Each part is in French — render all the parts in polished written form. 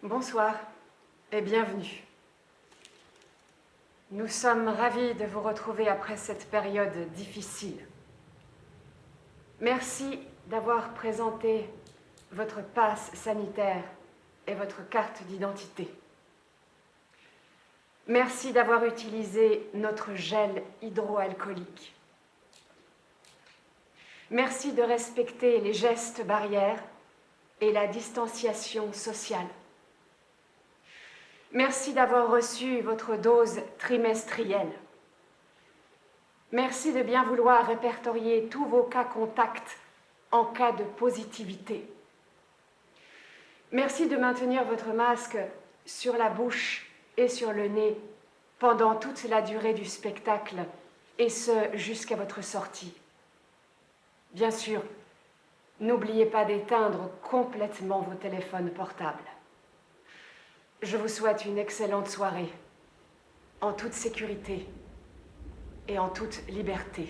Bonsoir et bienvenue. Nous sommes ravis de vous retrouver après cette période difficile. Merci d'avoir présenté votre passe sanitaire et votre carte d'identité. Merci d'avoir utilisé notre gel hydroalcoolique. Merci de respecter les gestes barrières et la distanciation sociale. Merci d'avoir reçu votre dose trimestrielle. Merci de bien vouloir répertorier tous vos cas contacts en cas de positivité. Merci de maintenir votre masque sur la bouche et sur le nez pendant toute la durée du spectacle, et ce jusqu'à votre sortie. Bien sûr, n'oubliez pas d'éteindre complètement vos téléphones portables. Je vous souhaite une excellente soirée, en toute sécurité et en toute liberté.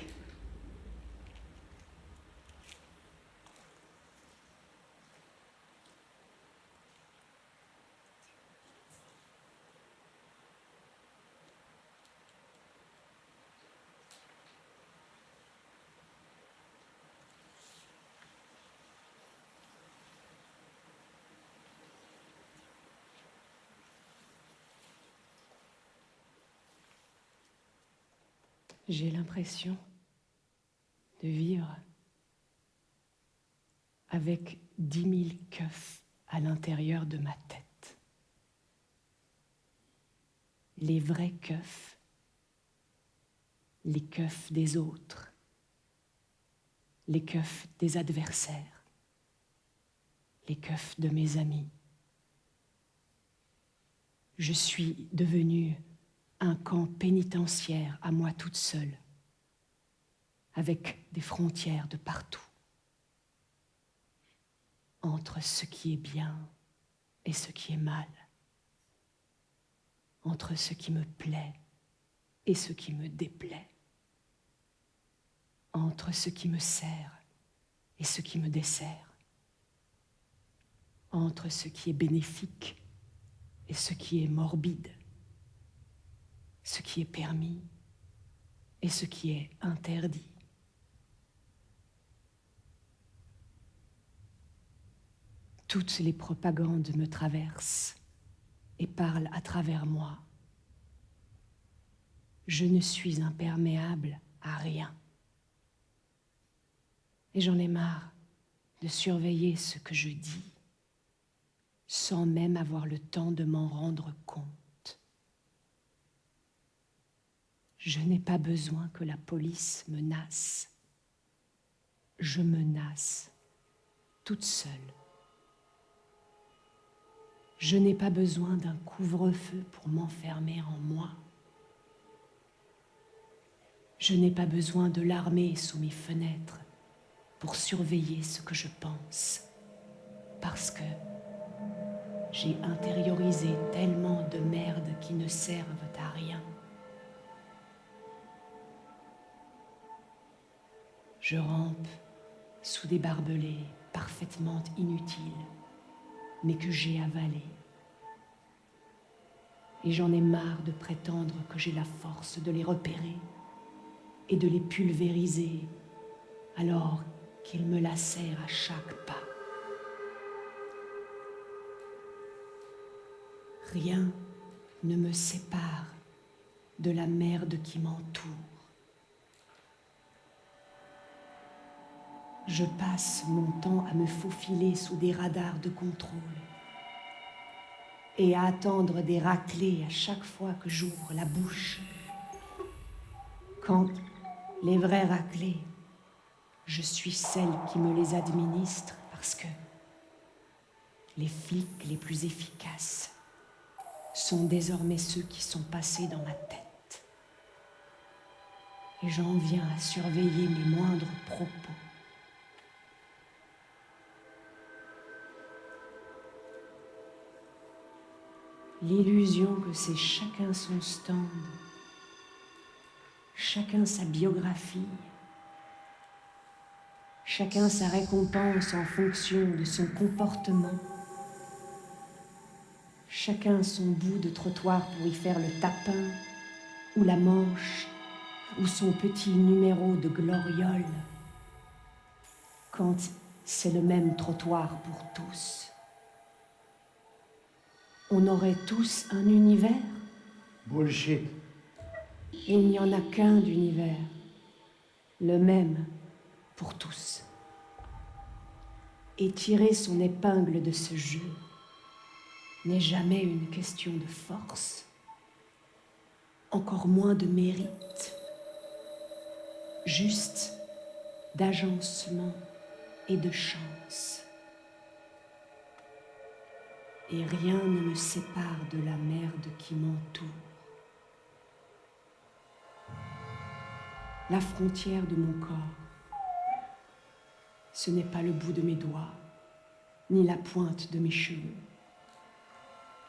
J'ai l'impression de vivre avec 10 000 keufs à l'intérieur de ma tête. Les vrais keufs, les keufs des autres, les keufs des adversaires, les keufs de mes amis. Je suis devenue un camp pénitentiaire à moi toute seule, avec des frontières de partout, entre ce qui est bien et ce qui est mal, entre ce qui me plaît et ce qui me déplaît, entre ce qui me sert et ce qui me dessert, entre ce qui est bénéfique et ce qui est morbide, ce qui est permis et ce qui est interdit. Toutes les propagandes me traversent et parlent à travers moi. Je ne suis imperméable à rien. Et j'en ai marre de surveiller ce que je dis, sans même avoir le temps de m'en rendre compte. Je n'ai pas besoin que la police me nasse. Je me nasse toute seule. Je n'ai pas besoin d'un couvre-feu pour m'enfermer en moi. Je n'ai pas besoin de l'armée sous mes fenêtres pour surveiller ce que je pense, parce que j'ai intériorisé tellement de merde qui ne servent à rien. Je rampe sous des barbelés parfaitement inutiles, mais que j'ai avalés. Et j'en ai marre de prétendre que j'ai la force de les repérer et de les pulvériser alors qu'ils me lacèrent à chaque pas. Rien ne me sépare de la merde qui m'entoure. Je passe mon temps à me faufiler sous des radars de contrôle et à attendre des raclées à chaque fois que j'ouvre la bouche. Quand les vraies raclées, je suis celle qui me les administre parce que les flics les plus efficaces sont désormais ceux qui sont passés dans ma tête. Et j'en viens à surveiller mes moindres propos. L'illusion que c'est chacun son stand, chacun sa biographie, chacun sa récompense en fonction de son comportement, chacun son bout de trottoir pour y faire le tapin, ou la manche, ou son petit numéro de gloriole, quand c'est le même trottoir pour tous. On aurait tous un univers. Bullshit. Il n'y en a qu'un d'univers, le même pour tous. Et tirer son épingle de ce jeu n'est jamais une question de force, encore moins de mérite, juste d'agencement et de chance. Et rien ne me sépare de la merde qui m'entoure. La frontière de mon corps, ce n'est pas le bout de mes doigts, ni la pointe de mes cheveux.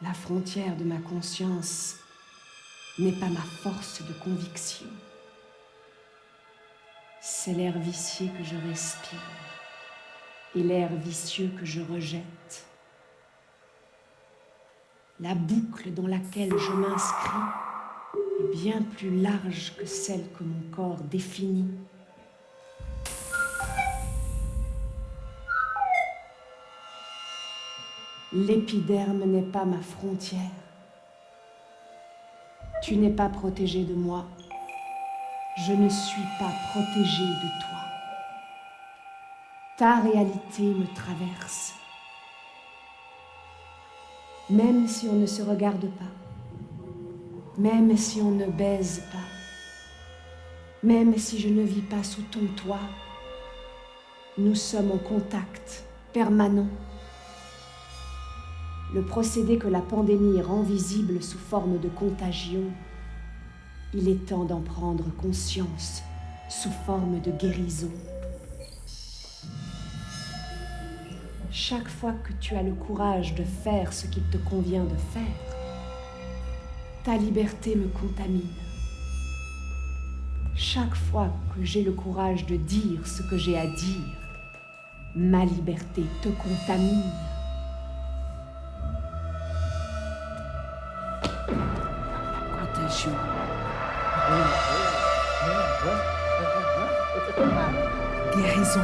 La frontière de ma conscience n'est pas ma force de conviction. C'est l'air vicié que je respire et l'air vicieux que je rejette. La boucle dans laquelle je m'inscris est bien plus large que celle que mon corps définit. L'épiderme n'est pas ma frontière. Tu n'es pas protégé de moi. Je ne suis pas protégé de toi. Ta réalité me traverse. Même si on ne se regarde pas, même si on ne baise pas, même si je ne vis pas sous ton toit, nous sommes en contact permanent. Le procédé que la pandémie rend visible sous forme de contagion, il est temps d'en prendre conscience sous forme de guérison. Chaque fois que tu as le courage de faire ce qu'il te convient de faire, ta liberté me contamine. Chaque fois que j'ai le courage de dire ce que j'ai à dire, ma liberté te contamine. Contagion. Guérison.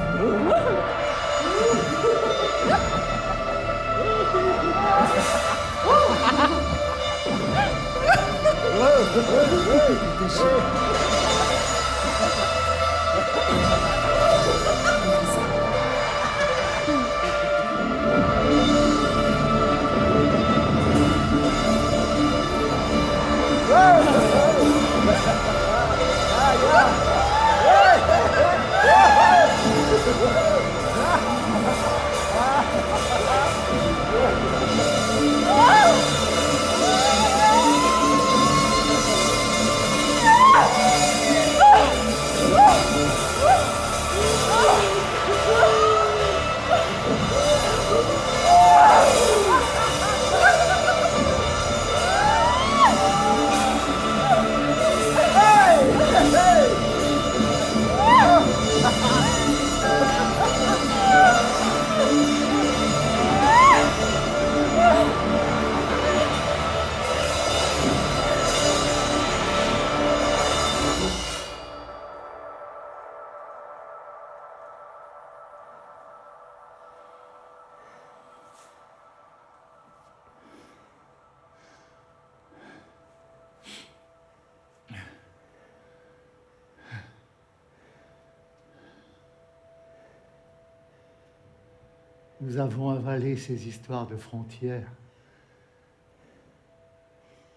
Nous avons avalé ces histoires de frontières.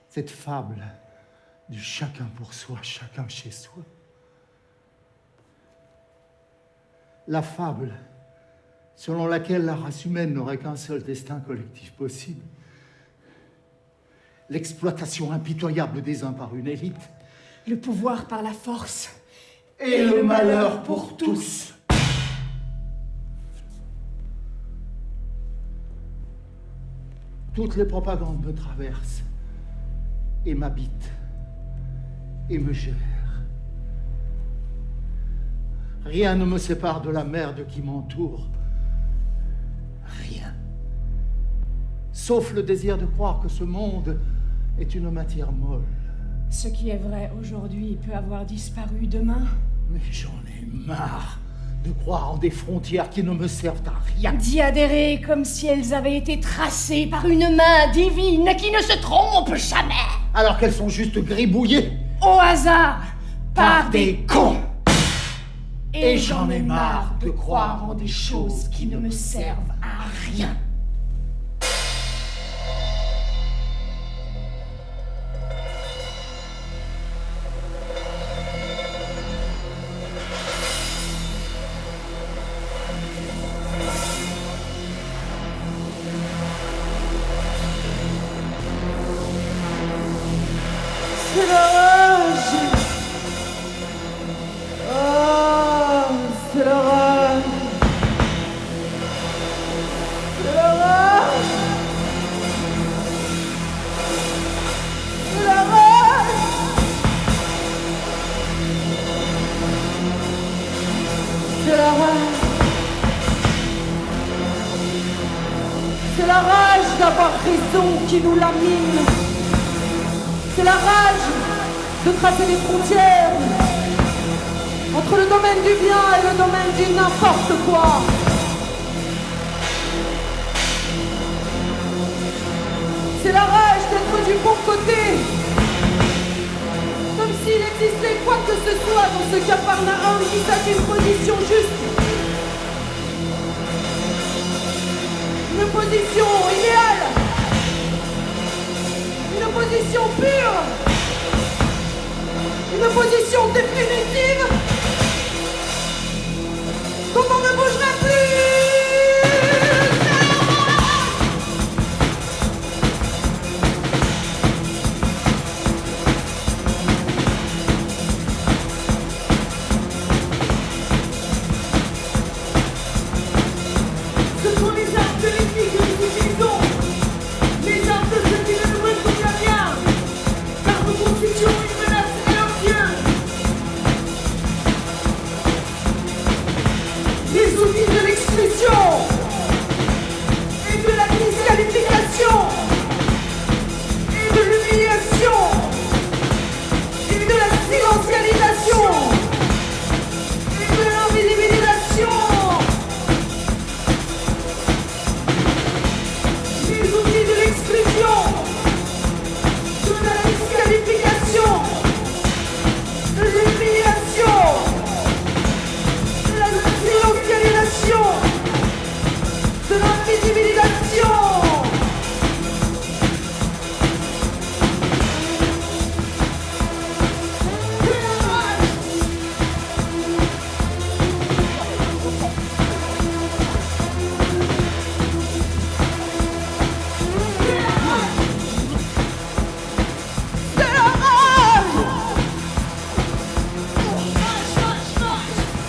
Cette fable du chacun pour soi, chacun chez soi. La fable selon laquelle la race humaine n'aurait qu'un seul destin collectif possible. L'exploitation impitoyable des uns par une élite. Le pouvoir par la force. Et le malheur pour tous. Toutes les propagandes me traversent et m'habitent et me gèrent. Rien ne me sépare de la merde qui m'entoure. Rien. sauf le désir de croire que ce monde est une matière molle. Ce qui est vrai aujourd'hui peut avoir disparu demain. Mais j'en ai marre de croire en des frontières qui ne me servent à rien. D'y adhérer comme si elles avaient été tracées par une main divine qui ne se trompe jamais. Alors qu'elles sont juste gribouillées Au hasard, par des cons. Et j'en ai marre de croire en des choses qui ne me servent à rien. C'est la rage. Ah, c'est la rage. C'est la rage. C'est la rage. C'est la rage. C'est la rage d'avoir raison qui nous lamine. C'est la rage de tracer les frontières entre le domaine du bien et le domaine du n'importe quoi. C'est la rage d'être du bon côté, comme s'il existait quoi que ce soit dans ce Capharnaüm qui sache une position juste, une position idéale, une position pure, une position définitive dont on ne bougerait plus. Ce sont les armes de l'ennemi que nous utilisons, les armes de ceux qui ne nous répondent rien, car nous constituons une menace silencieuse. Les outils de l'exclusion et de la disqualification et de l'humiliation et de la silencialisation et de l'invisibilisation. Les outils de l'exclusion, de la disqualification, de l'humiliation, de la silencialisation, de l'invisibilisation. C'est la rage.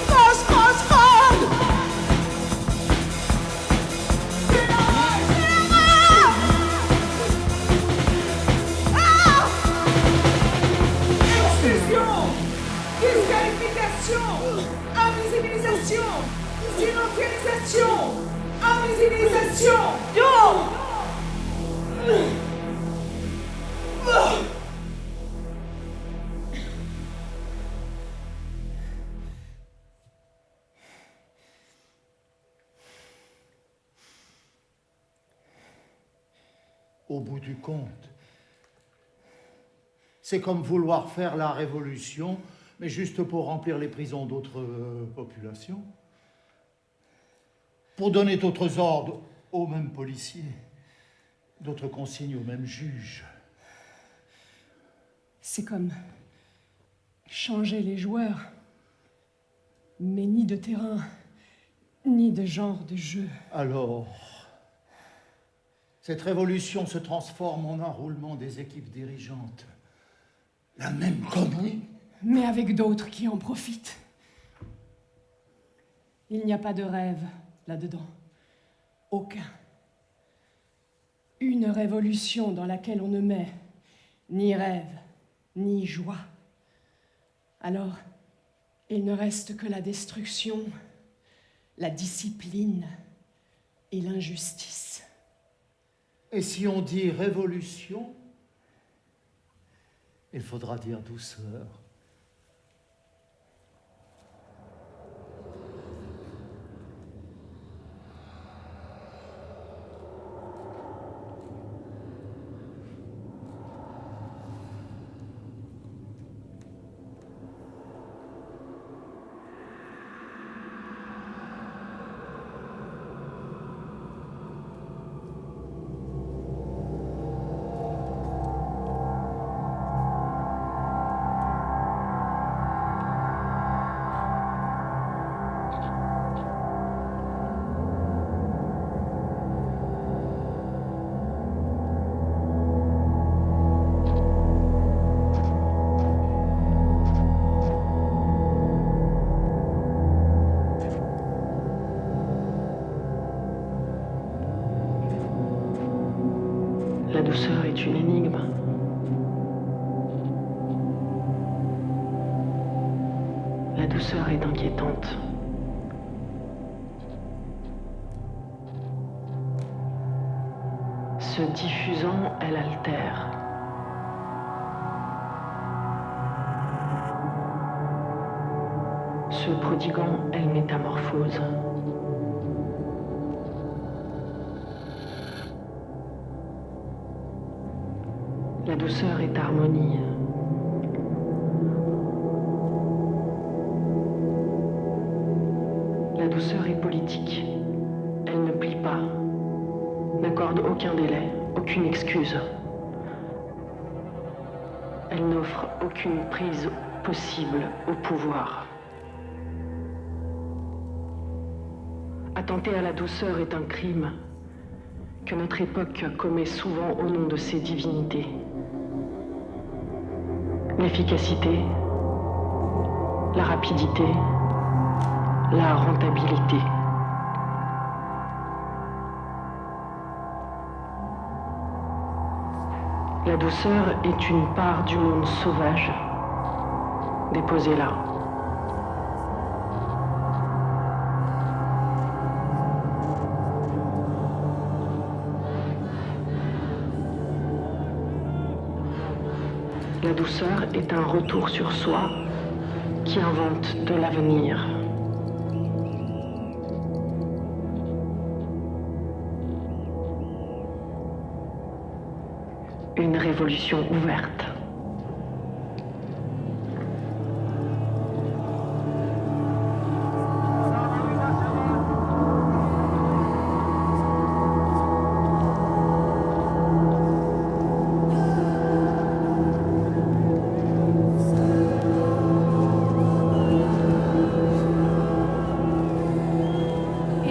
Rage, rage, rage. C'est la rage, c'est la rage. Ah! Exclusion, disqualification, invisibilisation, silencialisation, invisibilisation. Yo! Au bout du compte, c'est comme vouloir faire la révolution, mais juste pour remplir les prisons d'autres populations. Pour donner d'autres ordres aux mêmes policiers, d'autres consignes aux mêmes juges. C'est comme changer les joueurs, mais ni de terrain, ni de genre de jeu. Alors, cette révolution se transforme en un roulement des équipes dirigeantes. La même connerie. Mais avec d'autres qui en profitent. Il n'y a pas de rêve là-dedans. Aucun. Une révolution dans laquelle on ne met ni rêve, ni joie. Alors, il ne reste que la destruction, la discipline et l'injustice. Et si on dit révolution, il faudra dire douceur. La douceur est une énigme. La douceur est inquiétante. Se diffusant, elle altère. Se prodiguant, elle métamorphose. La douceur est harmonie. La douceur est politique. Elle ne plie pas, n'accorde aucun délai, aucune excuse. Elle n'offre aucune prise possible au pouvoir. Attenter à la douceur est un crime que notre époque commet souvent au nom de ses divinités. L'efficacité, la rapidité, la rentabilité. La douceur est une part du monde sauvage, déposée là. La douceur est un retour sur soi qui invente de l'avenir. Une révolution ouverte.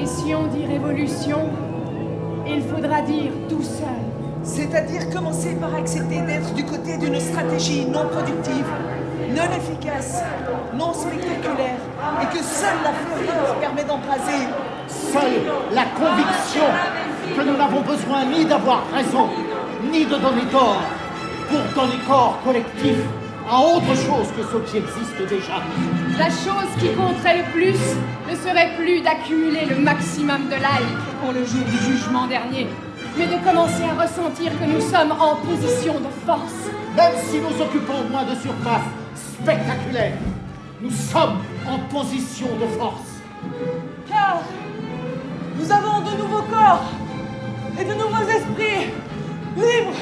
Et si on dit révolution, il faudra dire douceur. C'est-à-dire commencer par accepter d'être du côté d'une stratégie non productive, non efficace, non spectaculaire, et que seule la fureur permet d'embraser. Seule la conviction que nous n'avons besoin ni d'avoir raison, ni de donner tort, pour donner corps collectif à autre chose que ce qui existe déjà. La chose qui compterait le plus ne serait plus d'accumuler le maximum de likes pour le jour du jugement dernier, mais de commencer à ressentir que nous sommes en position de force. Même si nous occupons moins de surface spectaculaire, nous sommes en position de force. Car nous avons de nouveaux corps et de nouveaux esprits libres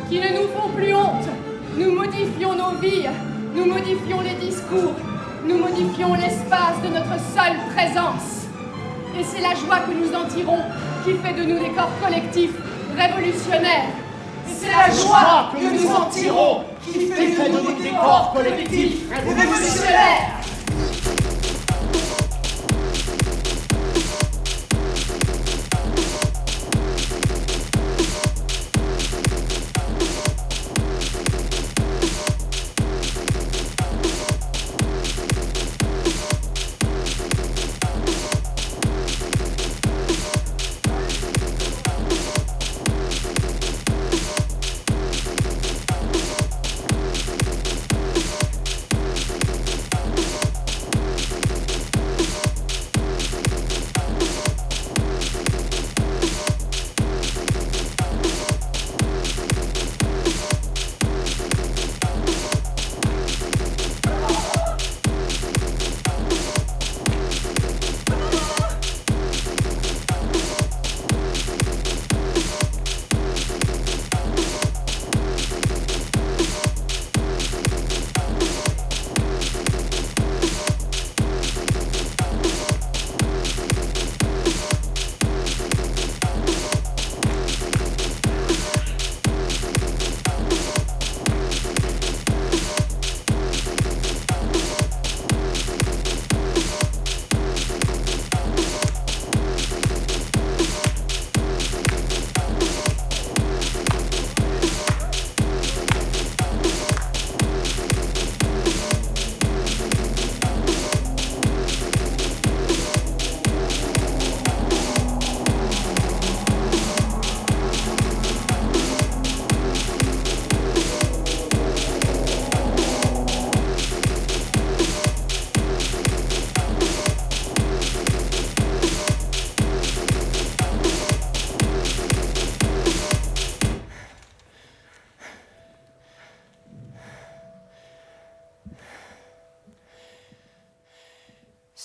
Qui ne nous font plus honte. Nous modifions nos vies, nous modifions les discours, nous modifions l'espace de notre seule présence. Et c'est la joie que nous en tirons qui fait de nous des corps collectifs révolutionnaires. Et c'est la joie que nous en tirons qui fait de nous des corps collectifs révolutionnaires.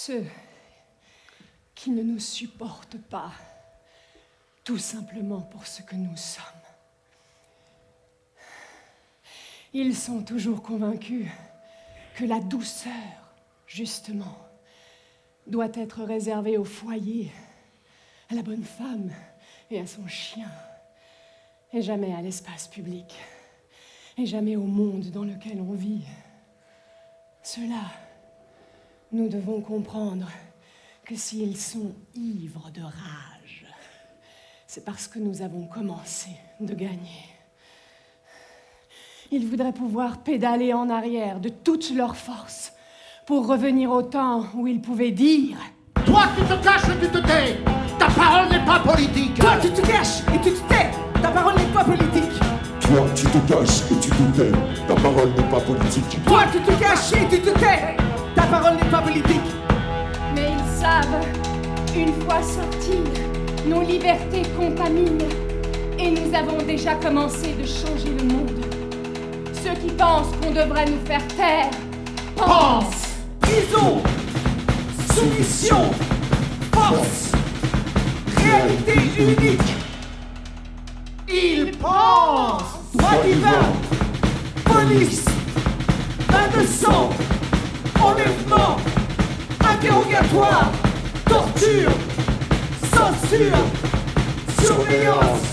Ceux qui ne nous supportent pas, tout simplement pour ce que nous sommes. Ils sont toujours convaincus que la douceur, justement, doit être réservée au foyer, à la bonne femme et à son chien, et jamais à l'espace public, et jamais au monde dans lequel on vit. Cela, nous devons comprendre que s'ils sont ivres de rage, c'est parce que nous avons commencé de gagner. Ils voudraient pouvoir pédaler en arrière de toute leur force pour revenir au temps où ils pouvaient dire « Toi, tu te caches et tu te tais. Ta parole n'est pas politique. Toi, tu te caches et tu te tais. Ta parole n'est pas politique. Toi, tu te caches et tu te tais. Ta parole n'est pas politique. Toi, tu te caches et tu te tais. Ta parole n'est pas politique. » Mais ils savent, une fois sortis, nos libertés contaminent. Et nous avons déjà commencé de changer le monde. Ceux qui pensent qu'on devrait nous faire taire, pensent. Prison, soumission, force, réalité unique. Il pense. Droit divin, police, bain de sang, enlèvement, interrogatoire, torture, censure, surveillance,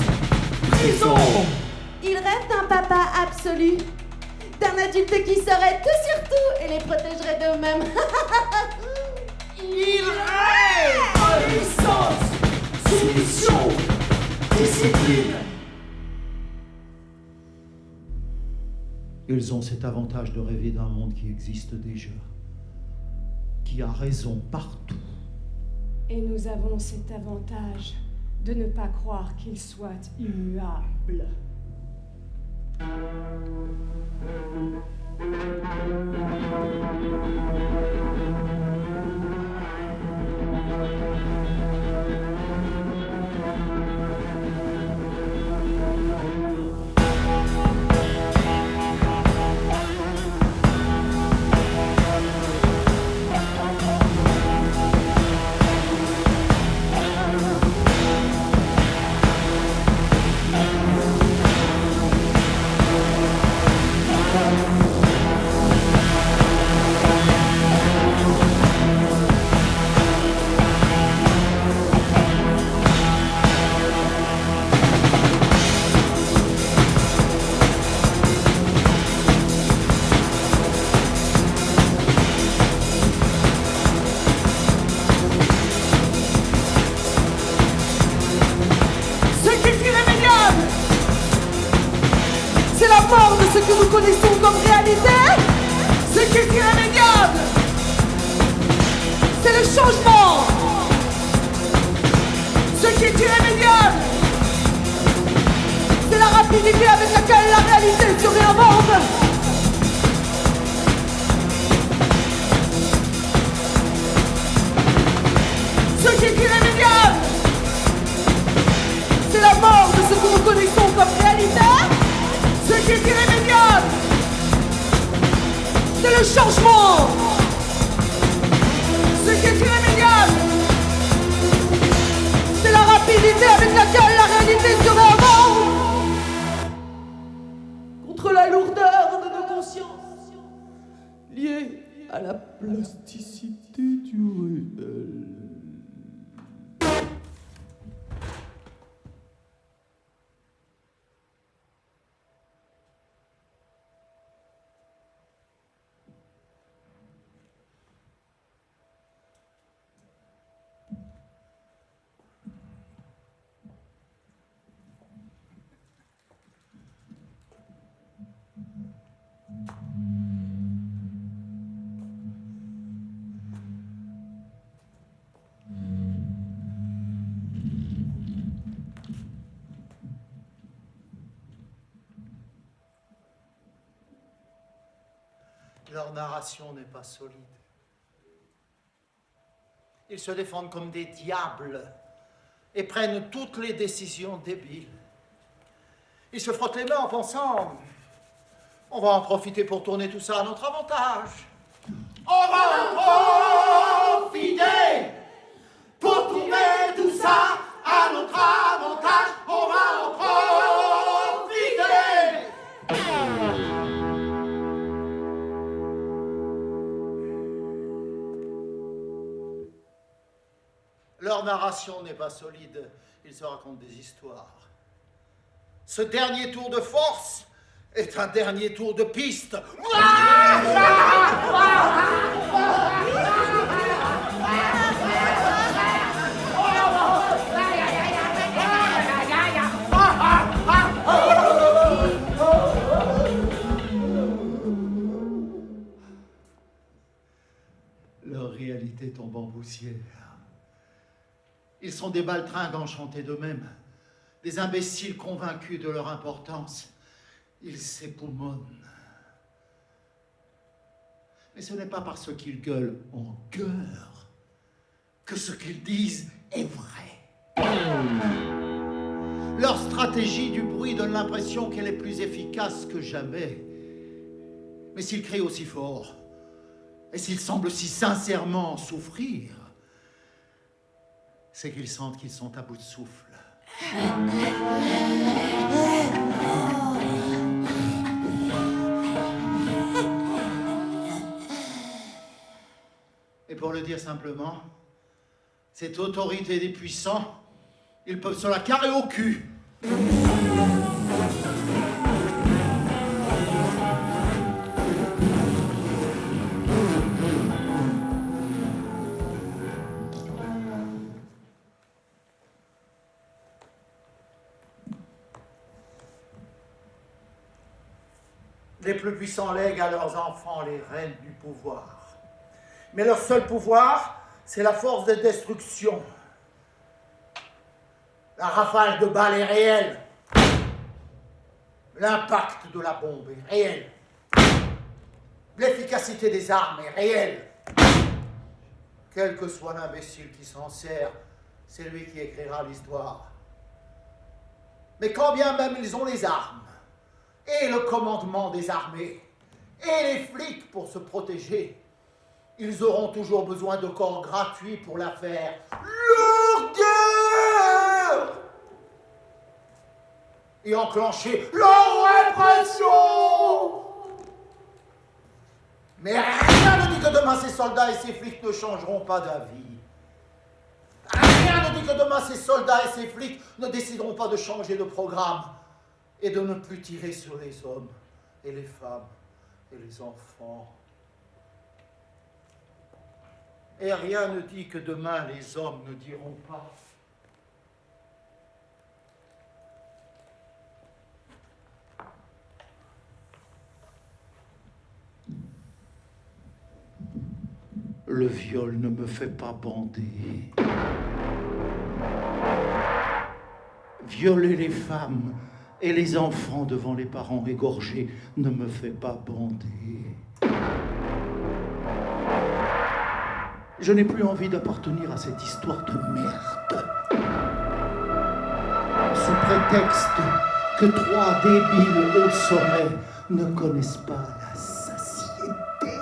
prison. Ils rêvent d'un papa absolu, d'un adulte qui saurait tout sur tout et les protégerait d'eux-mêmes. Il rêve obéissance, soumission, discipline. Ils ont cet avantage de rêver d'un monde qui existe déjà, qui a raison partout. Et nous avons cet avantage de ne pas croire qu'il soit immuable. Ce que nous connaissons comme réalité, ce qui est irrémédiable, c'est le changement. Ce qui est irrémédiable, c'est la rapidité avec laquelle la réalité se réinvente. Ce qui est irrémédiable, c'est la mort de ce que nous connaissons comme réalité. Ce qui est irrémédiable, c'est le changement. Ce qui est irrémédiable, c'est la rapidité avec laquelle la réalité se réinvente. Contre la lourdeur de nos consciences, liée à la plasticité du réel. Leur narration n'est pas solide. Ils se défendent comme des diables et prennent toutes les décisions débiles. Ils se frottent les mains en pensant « On va en profiter pour tourner tout ça à notre avantage. On va en profiter pour tourner tout ça à notre avantage. On va en profiter. Leur narration n'est pas solide, ils se racontent des histoires. Ce dernier tour de force est un dernier tour de piste. Leur réalité tombe en poussière. Ils sont des baltringues enchantés d'eux-mêmes, des imbéciles convaincus de leur importance. Ils s'époumonnent. Mais ce n'est pas parce qu'ils gueulent en chœur que ce qu'ils disent est vrai. Leur stratégie du bruit donne l'impression qu'elle est plus efficace que jamais. Mais s'ils crient aussi fort, et s'ils semblent si sincèrement souffrir, c'est qu'ils sentent qu'ils sont à bout de souffle. Et pour le dire simplement, cette autorité des puissants, ils peuvent se la carrer au cul. Les plus puissants lèguent à leurs enfants les rênes du pouvoir. Mais leur seul pouvoir, c'est la force de destruction. La rafale de balles est réelle. L'impact de la bombe est réel. L'efficacité des armes est réelle. Quel que soit l'imbécile qui s'en sert, c'est lui qui écrira l'histoire. Mais quand bien même ils ont les armes, et le commandement des armées, et les flics pour se protéger, ils auront toujours besoin de corps gratuits pour la faire leur guerre et enclencher leur répression. Mais rien ne dit que demain ces soldats et ces flics ne changeront pas d'avis. Rien ne dit que demain ces soldats et ces flics ne décideront pas de changer de programme et de ne plus tirer sur les hommes et les femmes et les enfants. Et rien ne dit que demain les hommes ne diront pas. Le viol ne me fait pas bander. Violer les femmes et les enfants devant les parents égorgés ne me fait pas bander. Je n'ai plus envie d'appartenir à cette histoire de merde. Sous prétexte que 3 débiles au sommet ne connaissent pas la satiété.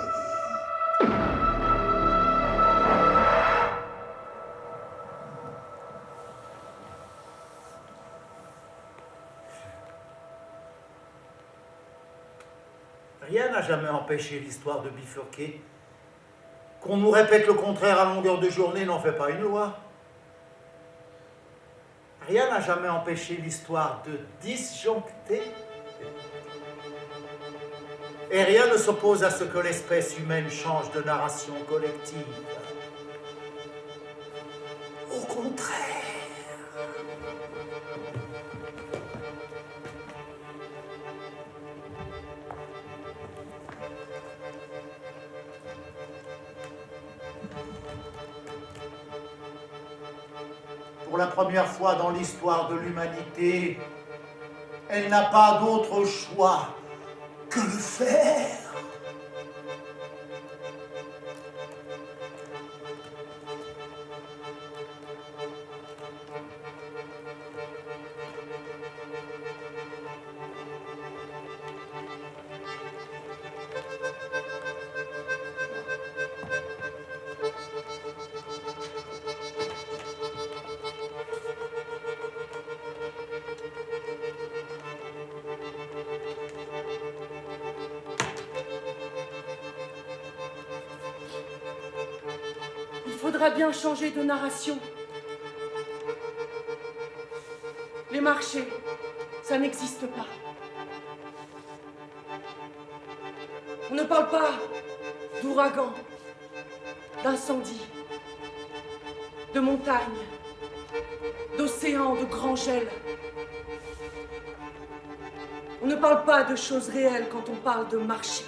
Rien n'a jamais empêché l'histoire de bifurquer. Qu'on nous répète le contraire à longueur de journée n'en fait pas une loi. Rien n'a jamais empêché l'histoire de disjoncter. Et rien ne s'oppose à ce que l'espèce humaine change de narration collective. Au contraire. Pour la première fois dans l'histoire de l'humanité, elle n'a pas d'autre choix que le faire. faudra bien changer de narration. Les marchés, ça n'existe pas. On ne parle pas d'ouragan, d'incendie, de montagne, d'océan, de grands gels. On ne parle pas de choses réelles quand on parle de marché.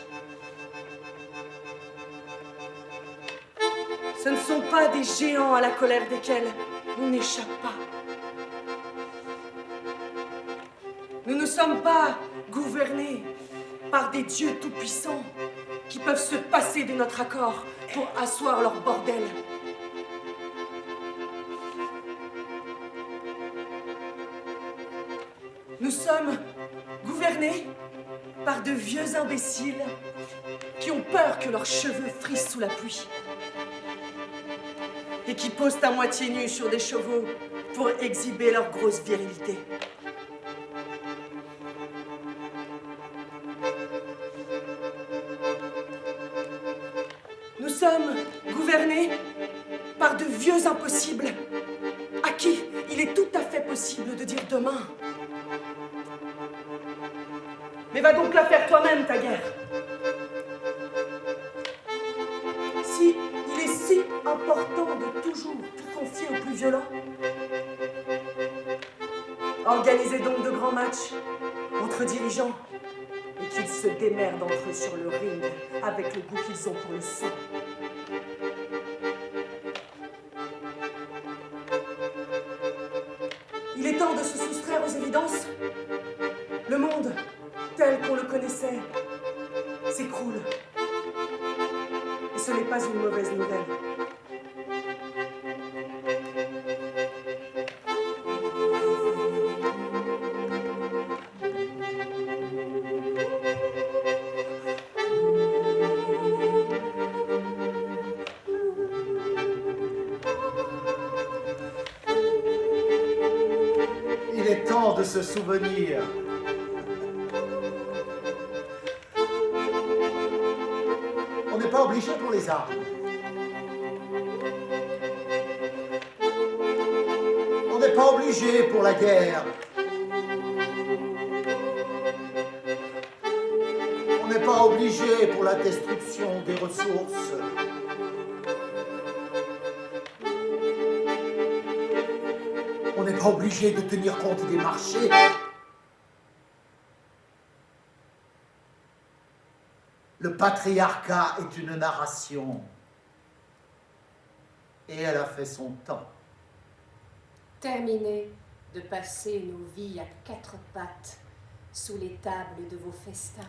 Ce ne sont pas des géants à la colère desquels on n'échappe pas. Nous ne sommes pas gouvernés par des dieux tout-puissants qui peuvent se passer de notre accord pour asseoir leur bordel. Nous sommes gouvernés par de vieux imbéciles qui ont peur que leurs cheveux frissent sous la pluie et qui posent à moitié nus sur des chevaux pour exhiber leur grosse virilité. Nous sommes gouvernés par de vieux impossibles à qui il est tout à fait possible de dire demain. Mais va donc la faire toi-même, ta guerre. Si il est si important de toujours tout confier aux plus violents, organisez donc de grands matchs entre dirigeants et qu'ils se démerdent entre eux sur le ring avec le goût qu'ils ont pour le sang. Il est temps de se soustraire aux évidences. Le monde, tel qu'on le connaissait, s'écroule. Et ce n'est pas une mauvaise nouvelle. Il est temps de se souvenir. On n'est pas obligé pour les armes. On n'est pas obligé pour la guerre. On n'est pas obligé pour la destruction des ressources. On n'est pas obligé de tenir compte des marchés. Le patriarcat est une narration. Et elle a fait son temps. Terminez de passer nos vies à quatre pattes sous les tables de vos festins,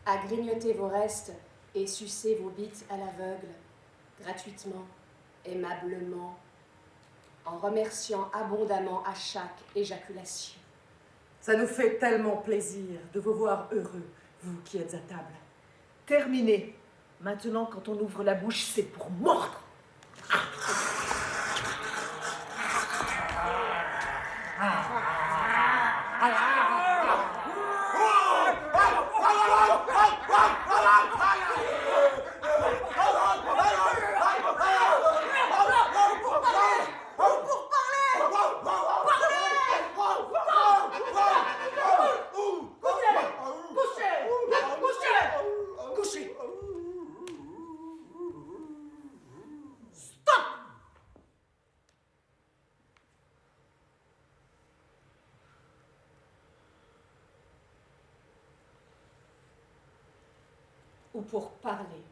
à grignoter vos restes et sucer vos bites à l'aveugle, gratuitement, aimablement, en remerciant abondamment à chaque éjaculation. Ça nous fait tellement plaisir de vous voir heureux, vous qui êtes à table. Terminé. Maintenant, quand on ouvre la bouche, c'est pour mordre. Ou pour parler.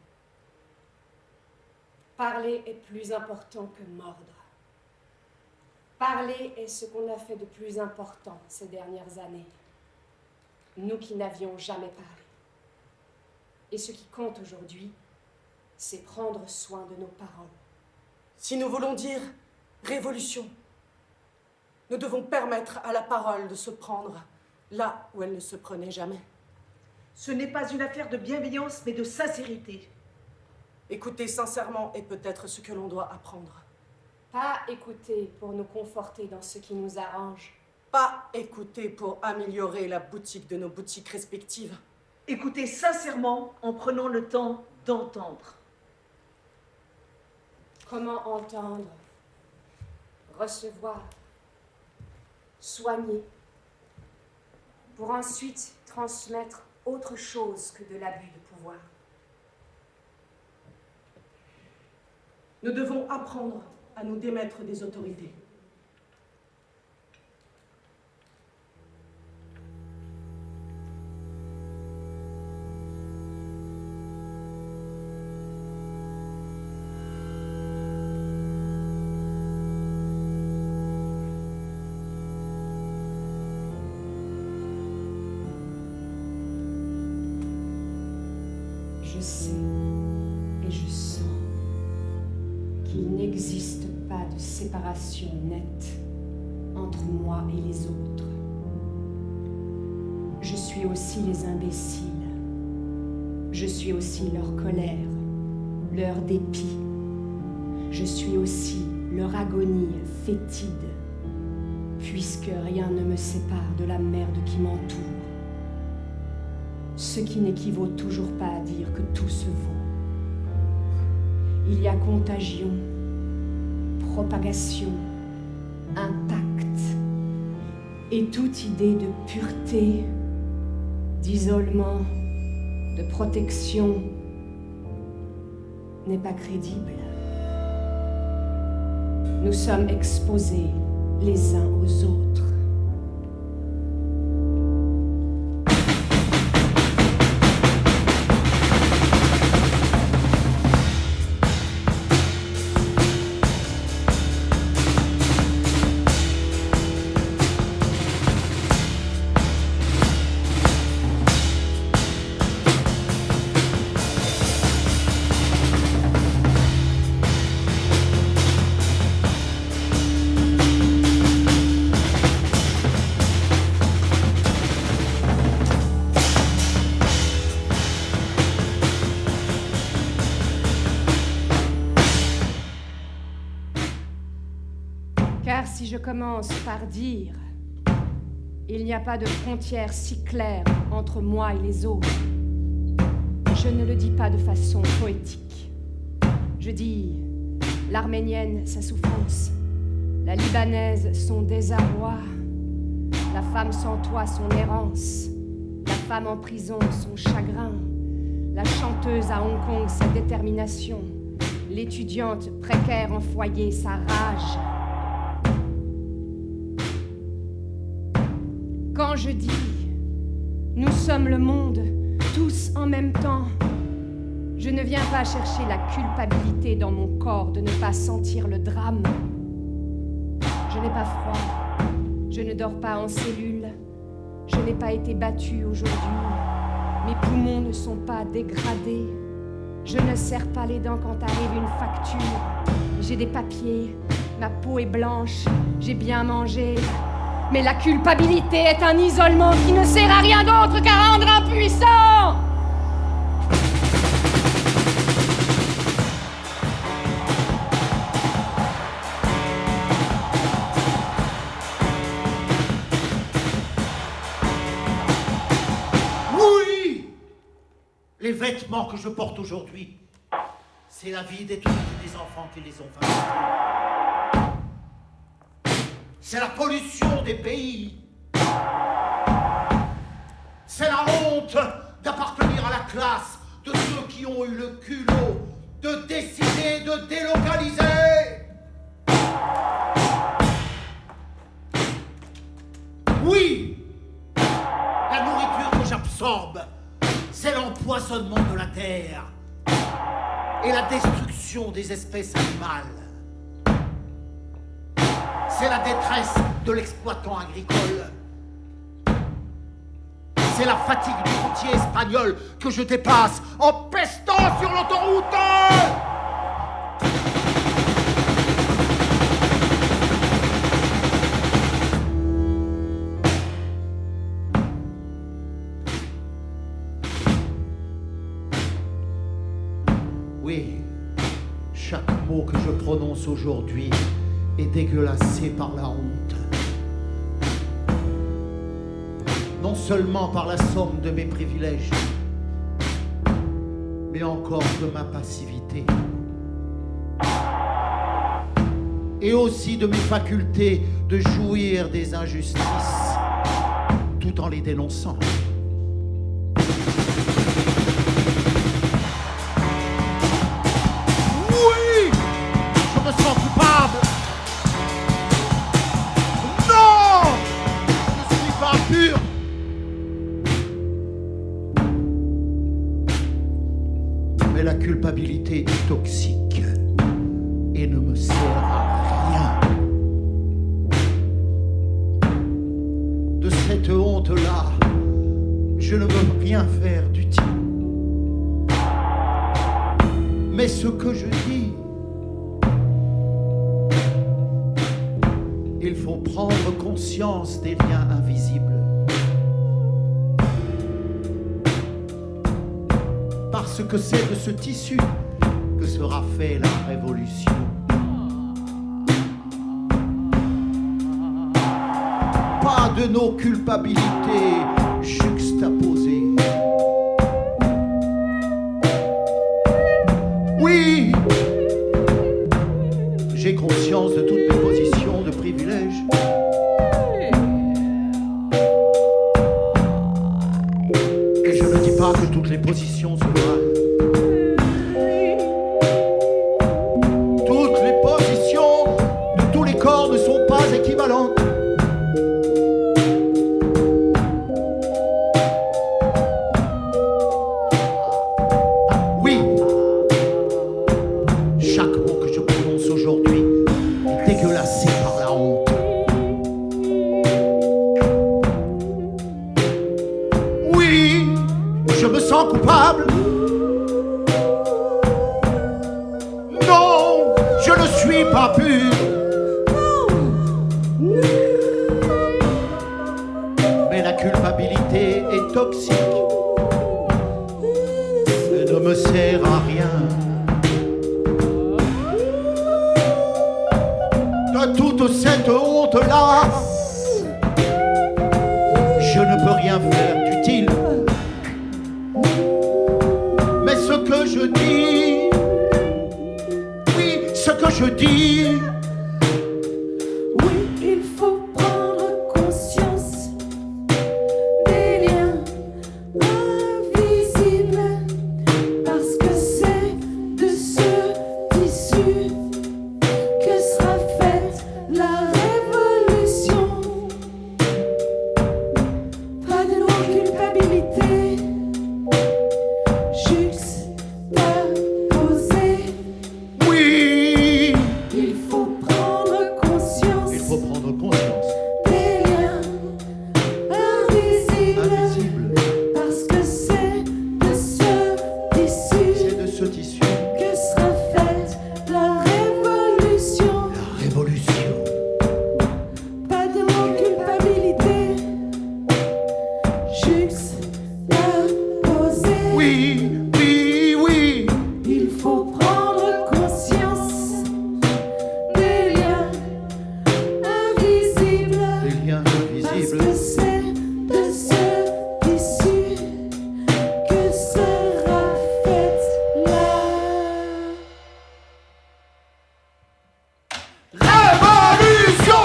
Parler est plus important que mordre. Parler est ce qu'on a fait de plus important ces dernières années. Nous qui n'avions jamais parlé. Et ce qui compte aujourd'hui, c'est prendre soin de nos paroles. Si nous voulons dire révolution, nous devons permettre à la parole de se prendre là où elle ne se prenait jamais. Ce n'est pas une affaire de bienveillance, mais de sincérité. Écouter sincèrement est peut-être ce que l'on doit apprendre. Pas écouter pour nous conforter dans ce qui nous arrange. Pas écouter pour améliorer la boutique de nos boutiques respectives. Écoutez sincèrement en prenant le temps d'entendre. Comment entendre, recevoir, soigner, pour ensuite transmettre autre chose que de l'abus de pouvoir. Nous devons apprendre à nous démettre des autorités. Je sais et je sens qu'il n'existe pas de séparation nette entre moi et les autres. Je suis aussi les imbéciles. Je suis aussi leur colère, leur dépit. Je suis aussi leur agonie fétide, puisque rien ne me sépare de la merde qui m'entoure. Ce qui n'équivaut toujours pas à dire que tout se vaut. Il y a contagion, propagation, impact, et toute idée de pureté, d'isolement, de protection n'est pas crédible. Nous sommes exposés les uns aux autres. Car si je commence par dire « Il n'y a pas de frontière si claire entre moi et les autres », je ne le dis pas de façon poétique. Je dis l'arménienne sa souffrance, la libanaise son désarroi, la femme sans toit son errance, la femme en prison son chagrin, la chanteuse à Hong Kong sa détermination, l'étudiante précaire en foyer sa rage. Quand je dis « Nous sommes le monde, tous en même temps », je ne viens pas chercher la culpabilité dans mon corps de ne pas sentir le drame. Je n'ai pas froid, je ne dors pas en cellule, je n'ai pas été battue aujourd'hui, mes poumons ne sont pas dégradés, je ne serre pas les dents quand arrive une facture, j'ai des papiers, ma peau est blanche, j'ai bien mangé. Mais la culpabilité est un isolement qui ne sert à rien d'autre qu'à rendre impuissant. Oui! Les vêtements que je porte aujourd'hui, c'est la vie des enfants qui les ont fabriqués. C'est la pollution des pays. C'est la honte d'appartenir à la classe de ceux qui ont eu le culot de décider de délocaliser. Oui, la nourriture que j'absorbe, c'est l'empoisonnement de la terre et la destruction des espèces animales. C'est la détresse de l'exploitant agricole. C'est la fatigue du routier espagnol que je dépasse en pestant sur l'autoroute. Oui, chaque mot que je prononce aujourd'hui est dégueulassé par la honte. Non seulement par la somme de mes privilèges, mais encore de ma passivité. et aussi de mes facultés de jouir des injustices, tout en les dénonçant. Oui, je me sens coupable. Non, je ne suis pas pur. Mais la culpabilité est toxique et ne me sert à rien. De cette honte-là, je ne veux rien faire d'utile. Mais ce que je dis, il faut prendre conscience des liens invisibles. Parce que c'est de ce tissu que sera fait la révolution. Pas de nos culpabilités juxtaposées. Oui, j'ai conscience de toutes mes positions de privilège. Et je ne dis pas que toutes les positions sont vraies. Toutes les positions de tous les corps ne sont pas équivalentes. Oui, chaque mot que je prononce aujourd'hui est dégueulassé par la honte. Oui, je me sens coupable. Non, je ne suis pas pur. Mais la culpabilité est toxique et ne me sert à rien. De toute cette honte-là, je ne peux rien faire d'utile. Mais ce que je dis, oui, ce que je dis, Oui, il faut prendre conscience des liens invisibles, parce que c'est de ce tissu que sera faite la révolution. Pas de non-culpabilité juxtaposée. oui, Il faut prendre conscience il faut prendre conscience. des liens invisibles, Invisible, parce que c'est de ce tissu c'est de ce tissu que sera faite la révolution. la révolution. Pas de non-culpabilité juxtaposée. Oui, oui, oui, Il faut prendre conscience des liens invisibles, les liens parce invisibles. que c'est de ce tissu que sera faite la Révolution!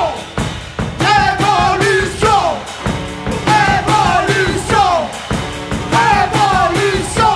Révolution! Révolution! Révolution!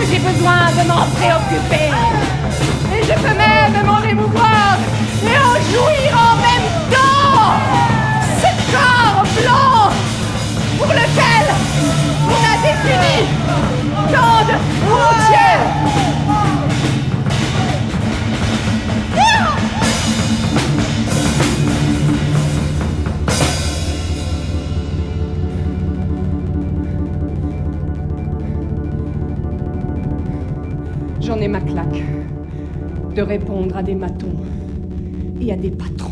que j'ai besoin de m'en préoccuper. Et je peux même m'en émouvoir et en jouir en même temps. Ce corps blanc pour lequel on a défini tant de frontières. J'en ai ma claque de répondre à des matons et à des patrons.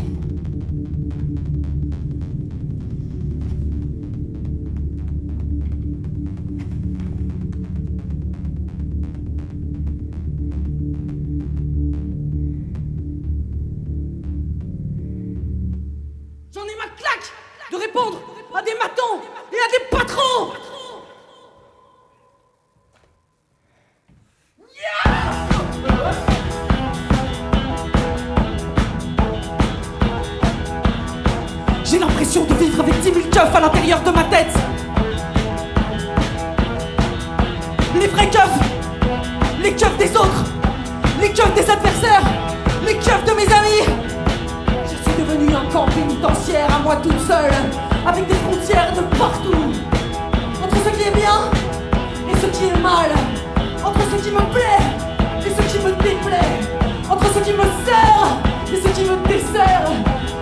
J'en ai ma claque de répondre à des matons et à des patrons. J'ai l'impression de vivre avec 10 000 keufs à l'intérieur de ma tête. Les vrais keufs, les keufs des autres, les keufs des adversaires, les keufs de mes amis. Je suis devenue un camp pénitentiaire à moi toute seule, avec des frontières de partout. Entre ce qui est bien et ce qui est mal, entre ce qui me plaît et ce qui me déplaît, entre ce qui me sert et ce qui me dessert,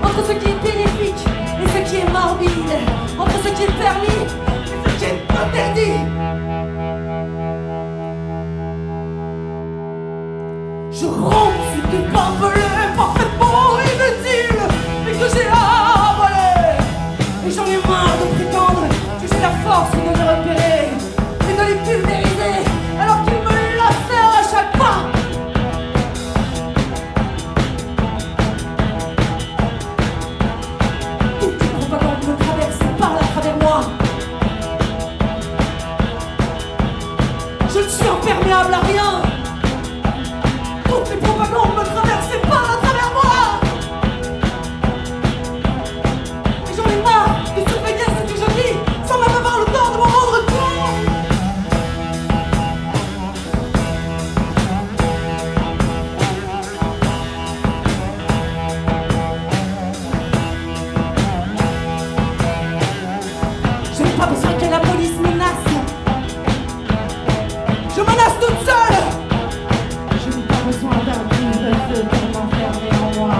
entre ce qui est bénéfique et ce qui est morbide, entre ce qui est permis et ce qui est interdit. Je rampe sur des barbelés parfaitement inutiles et que j'ai avalés. Et j'en ai marre de prétendre que j'ai la force de les repérer et de les pulvériser alors qu'ils me lacèrent à chaque pas. Toute une propagande me traverse et parle à travers moi. Je ne suis imperméable à rien. Toutes les propagandes me traversent et parlent à travers moi. Et j'en ai marre de surveiller ce que je dis sans même avoir le temps de m'en rendre compte. Je n'ai pas besoin que la police menace. Je menace toute seule. Je n'ai pas besoin d'un couvre-feu pour m'enfermer en moi.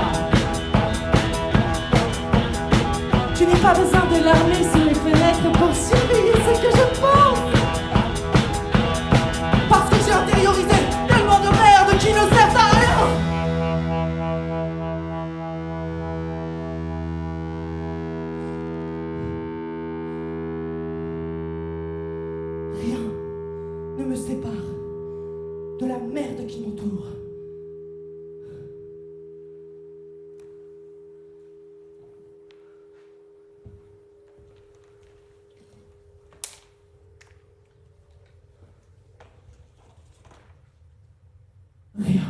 Je n'ai pas besoin de l'armée sous les fenêtres pour surveiller ce que je pense. Parce que j'ai intériorisé tellement de merde qui ne servent à rien. Rien ne me sépare de la merde qui m'entoure. Rien.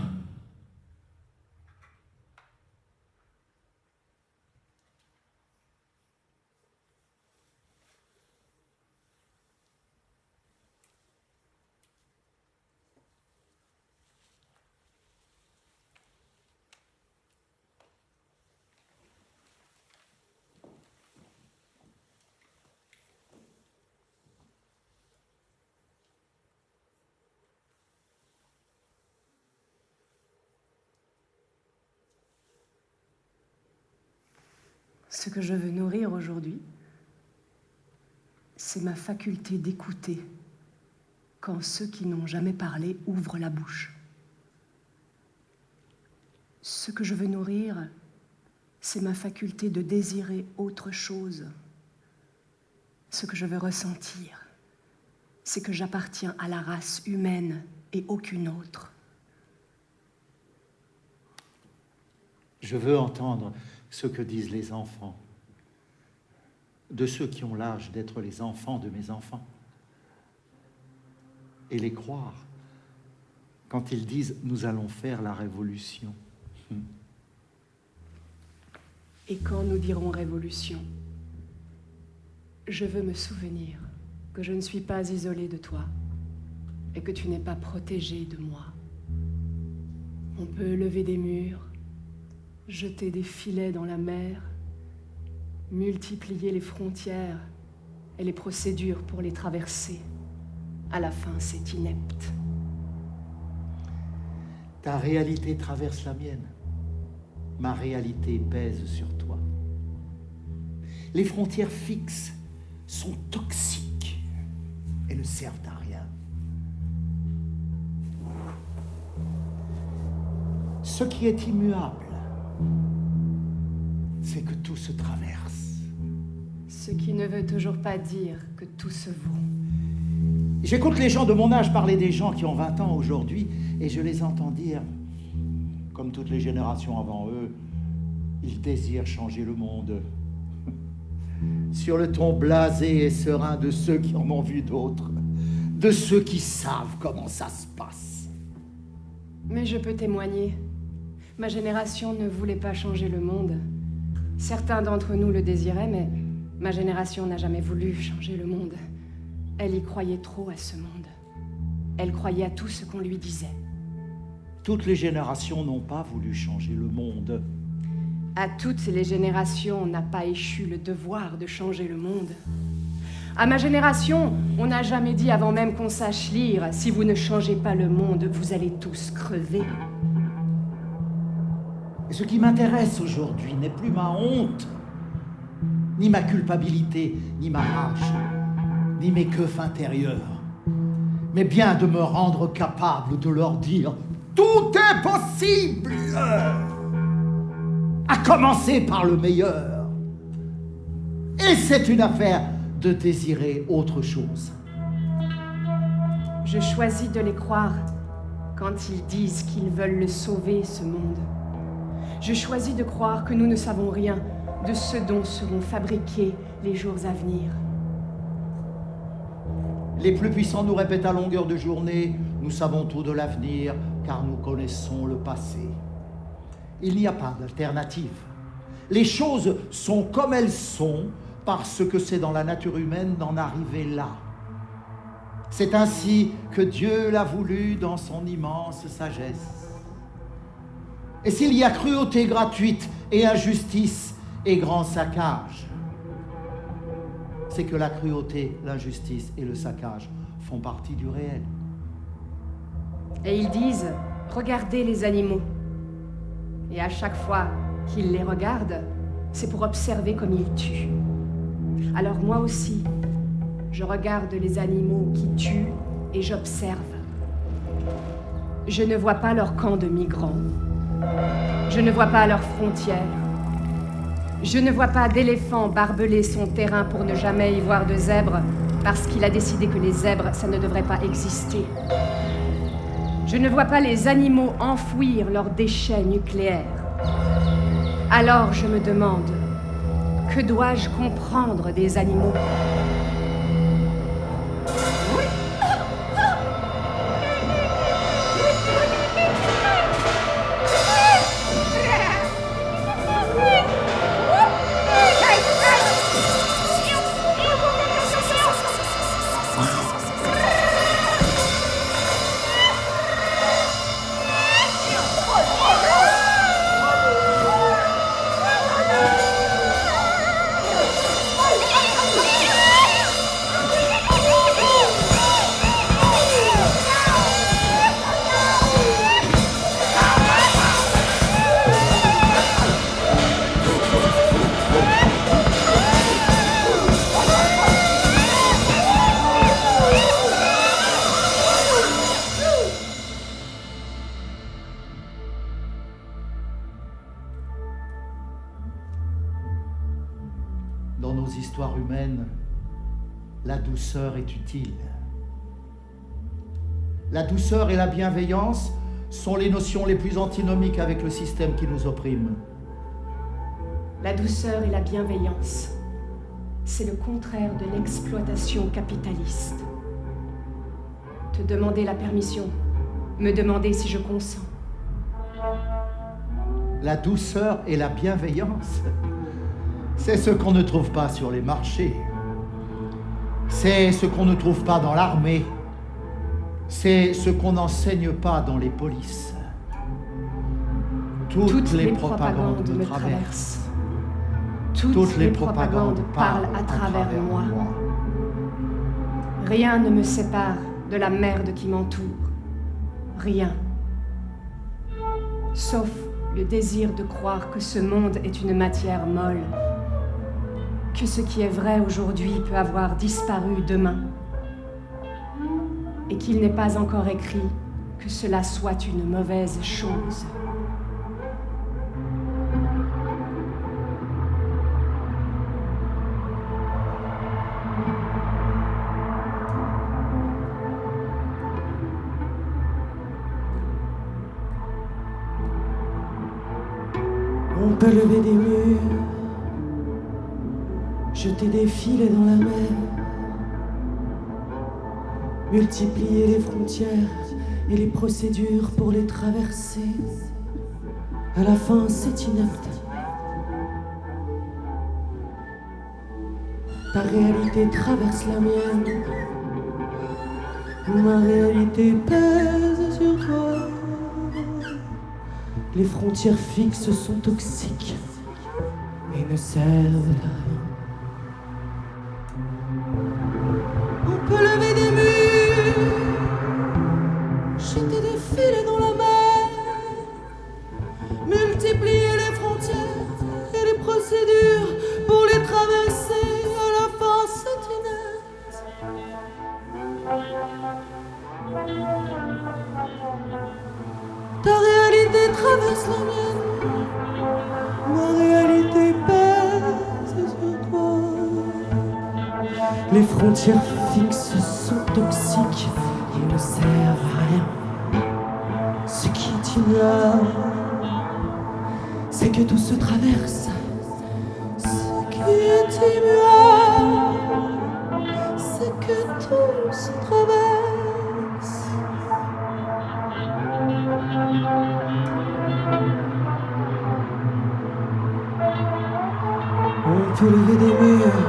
Ce que je veux nourrir aujourd'hui, c'est ma faculté d'écouter quand ceux qui n'ont jamais parlé ouvrent la bouche. Ce que je veux nourrir, c'est ma faculté de désirer autre chose. Ce que je veux ressentir, c'est que j'appartiens à la race humaine et aucune autre. Je veux entendre ce que disent les enfants, de ceux qui ont l'âge d'être les enfants de mes enfants, et les croire quand ils disent « nous allons faire la révolution ». Et quand nous dirons révolution, je veux me souvenir que je ne suis pas isolée de toi, et que tu n'es pas protégé de moi. On peut lever des murs, jeter des filets dans la mer, multiplier les frontières et les procédures pour les traverser. À la fin, c'est inepte. Ta réalité traverse la mienne. Ma réalité pèse sur toi. Les frontières fixes sont toxiques et ne servent à rien. Ce qui est immuable, c'est que tout se traverse. Ce qui ne veut toujours pas dire que tout se vaut. J'écoute les gens de mon âge parler des gens qui ont 20 ans aujourd'hui, et je les entends dire, comme toutes les générations avant eux, ils désirent changer le monde. Sur le ton blasé et serein de ceux qui en ont vu d'autres, de ceux qui savent comment ça se passe. Mais je peux témoigner. Ma génération ne voulait pas changer le monde. Certains d'entre nous le désiraient, mais ma génération n'a jamais voulu changer le monde. Elle y croyait trop à ce monde. Elle croyait à tout ce qu'on lui disait. Toutes les générations n'ont pas voulu changer le monde. À toutes les générations, on n'a pas échu le devoir de changer le monde. À ma génération, on n'a jamais dit avant même qu'on sache lire, si vous ne changez pas le monde, vous allez tous crever. Et ce qui m'intéresse aujourd'hui n'est plus ma honte, ni ma culpabilité, ni ma rage, ni mes keufs intérieurs, mais bien de me rendre capable de leur dire « Tout est possible !» à commencer par le meilleur. Et c'est une affaire de désirer autre chose. Je choisis de les croire quand ils disent qu'ils veulent le sauver, ce monde. Je choisis de croire que nous ne savons rien de ce dont seront fabriqués les jours à venir. Les plus puissants nous répètent à longueur de journée « Nous savons tout de l'avenir, car nous connaissons le passé ». Il n'y a pas d'alternative. Les choses sont comme elles sont parce que c'est dans la nature humaine d'en arriver là. C'est ainsi que Dieu l'a voulu dans son immense sagesse. Et s'il y a cruauté gratuite et injustice et grand saccage, c'est que la cruauté, l'injustice et le saccage font partie du réel. Et ils disent, regardez les animaux. Et à chaque fois qu'ils les regardent, c'est pour observer comme ils tuent. Alors moi aussi, je regarde les animaux qui tuent et j'observe. Je ne vois pas leur camp de migrants. Je ne vois pas leurs frontières. Je ne vois pas d'éléphant barbelé son terrain pour ne jamais y voir de zèbres, parce qu'il a décidé que les zèbres, ça ne devrait pas exister. Je ne vois pas les animaux enfouir leurs déchets nucléaires. Alors je me demande, que dois-je comprendre des animaux ? Dans nos histoires humaines, la douceur est utile. La douceur et la bienveillance sont les notions les plus antinomiques avec le système qui nous opprime. La douceur et la bienveillance, c'est le contraire de l'exploitation capitaliste. Te demander la permission, me demander si je consens. La douceur et la bienveillance, c'est ce qu'on ne trouve pas sur les marchés. C'est ce qu'on ne trouve pas dans l'armée. C'est ce qu'on n'enseigne pas dans les polices. Toutes les propagandes me traversent. Toutes les propagandes parlent à travers moi. Rien ne me sépare de la merde qui m'entoure. Rien. Sauf le désir de croire que ce monde est une matière molle. Que ce qui est vrai aujourd'hui peut avoir disparu demain. Et qu'il n'est pas encore écrit que cela soit une mauvaise chose. On peut lever des murs, jeter des filets dans la mer, multiplier les frontières et les procédures pour les traverser. À la fin, c'est inepte. Ta réalité traverse la mienne. Ma réalité pèse sur toi. Les frontières fixes sont toxiques et ne servent à rien. On peut lever des murs, jeter des filets dans la mer, multiplier les frontières et les procédures pour les traverser. À la fin, c'est inepte. Ta réalité traverse la mienne. Ma réalité pèse sur toi. Les frontières fixes sont toxiques et ne servent à rien. Ce qui est ignoble, c'est que tout se traverse. Ce qui est immuable, c'est que tout se traverse. On peut lever des murs,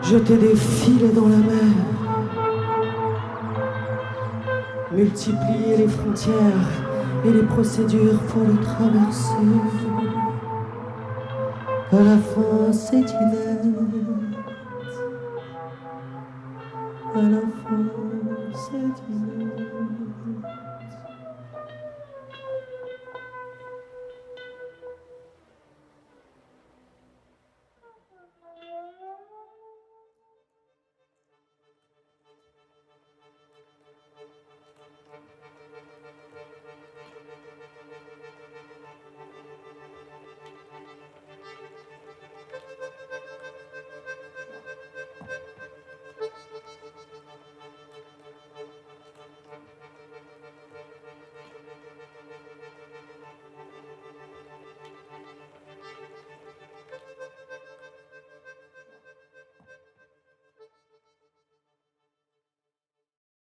jeter des filets dans la mer, multiplier les frontières et les procédures pour les traverser. À la fin, c'est inepte.